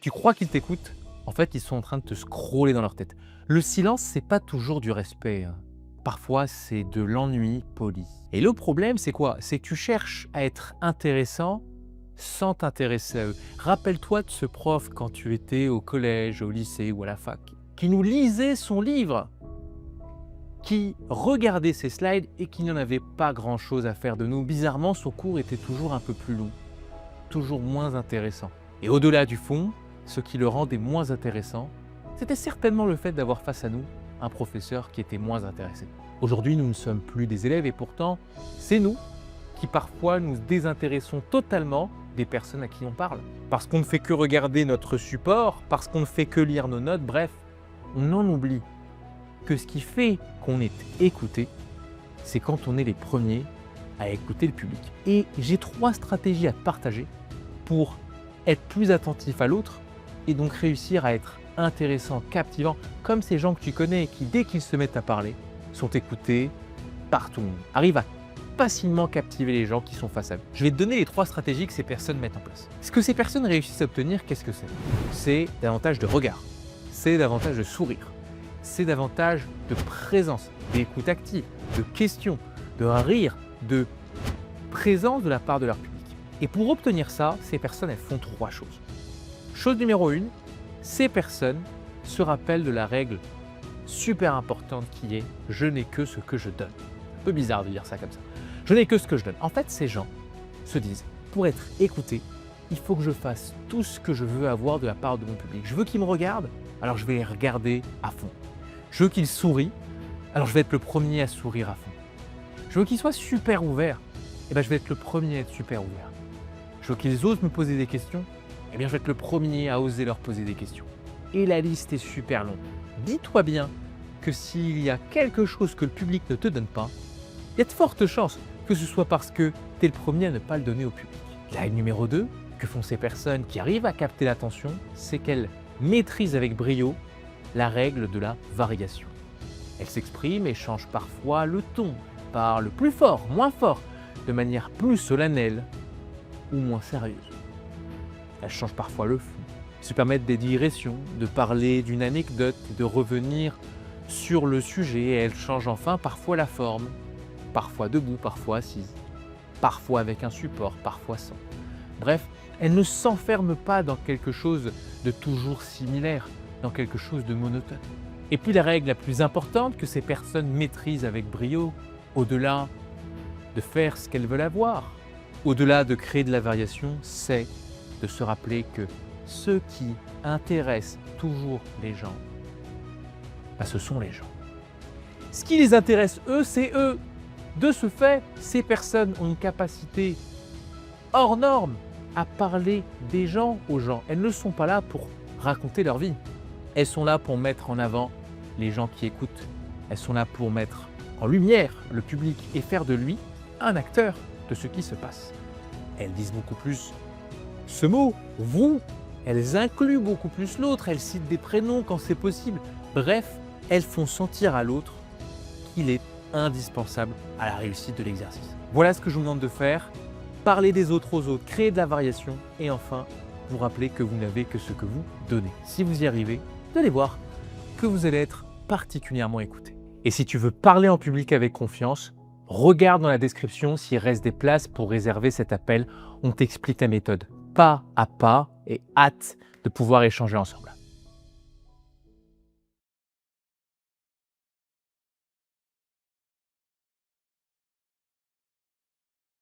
Tu crois qu'ils t'écoutent? En fait, ils sont en train de te scroller dans leur tête. Le silence, c'est pas toujours du respect, hein. Parfois, c'est de l'ennui poli. Et le problème, c'est quoi? C'est que tu cherches à être intéressant sans t'intéresser à eux. Rappelle-toi de ce prof quand tu étais au collège, au lycée ou à la fac, qui nous lisait son livre, qui regardait ses slides et qui n'en avait pas grand-chose à faire de nous. Bizarrement, son cours était toujours un peu plus long, toujours moins intéressant. Et au-delà du fond, ce qui le rendait moins intéressant, c'était certainement le fait d'avoir face à nous un professeur qui était moins intéressé. Aujourd'hui, nous ne sommes plus des élèves et pourtant, c'est nous qui parfois nous désintéressons totalement des personnes à qui on parle. Parce qu'on ne fait que regarder notre support, parce qu'on ne fait que lire nos notes, bref, on en oublie que ce qui fait qu'on est écouté, c'est quand on est les premiers à écouter le public. Et j'ai 3 stratégies à te partager pour être plus attentif à l'autre et donc réussir à être intéressant, captivant, comme ces gens que tu connais qui, dès qu'ils se mettent à parler, sont écoutés par tout le monde, arrivent à facilement captiver les gens qui sont face à eux. Je vais te donner les 3 stratégies que ces personnes mettent en place. Ce que ces personnes réussissent à obtenir, qu'est-ce que c'est? C'est davantage de regard, c'est davantage de sourire, c'est davantage de présence, d'écoute active, de questions, de rire, de présence de la part de leur public. Et pour obtenir ça, ces personnes, elles font 3 choses. Chose numéro 1, ces personnes se rappellent de la règle super importante qui est « je n'ai que ce que je donne ». Un peu bizarre de dire ça comme ça. Je n'ai que ce que je donne. En fait, ces gens se disent « pour être écouté, il faut que je fasse tout ce que je veux avoir de la part de mon public. Je veux qu'ils me regardent, alors je vais les regarder à fond. Je veux qu'ils sourient, alors je vais être le premier à sourire à fond. Je veux qu'ils soient super ouverts, et bien je vais être le premier à être super ouvert. Je veux qu'ils osent me poser des questions, eh bien je vais être le premier à oser leur poser des questions. Et la liste est super longue. Dis-toi bien que s'il y a quelque chose que le public ne te donne pas, il y a de fortes chances que ce soit parce que tu es le premier à ne pas le donner au public. La règle numéro 2, que font ces personnes qui arrivent à capter l'attention, c'est qu'elles maîtrisent avec brio la règle de la variation. Elles s'expriment et changent parfois le ton, parlent plus fort, moins fort, de manière plus solennelle ou moins sérieuse. Elles changent parfois le fond, se permettent des digressions, de parler d'une anecdote, de revenir sur le sujet, et elles changent enfin parfois la forme, parfois debout, parfois assise, parfois avec un support, parfois sans. Bref, elles ne s'enferment pas dans quelque chose de toujours similaire, dans quelque chose de monotone. Et puis la règle la plus importante que ces personnes maîtrisent avec brio, au-delà de faire ce qu'elles veulent avoir, au-delà de créer de la variation, c'est de se rappeler que ce qui intéresse toujours les gens, ce sont les gens. Ce qui les intéresse, eux, c'est eux. De ce fait, ces personnes ont une capacité hors norme à parler des gens aux gens. Elles ne sont pas là pour raconter leur vie. Elles sont là pour mettre en avant les gens qui écoutent. Elles sont là pour mettre en lumière le public et faire de lui un acteur de ce qui se passe. Elles disent beaucoup plus ce mot, vous. Elles incluent beaucoup plus l'autre. Elles citent des prénoms quand c'est possible. Bref, elles font sentir à l'autre qu'il est indispensable à la réussite de l'exercice. Voilà ce que je vous demande de faire. Parler des autres aux autres, créer de la variation et enfin, vous rappeler que vous n'avez que ce que vous donnez. Si vous y arrivez, vous allez voir que vous allez être particulièrement écouté. Et si tu veux parler en public avec confiance, regarde dans la description s'il reste des places pour réserver cet appel. On t'explique la méthode pas à pas et hâte de pouvoir échanger ensemble.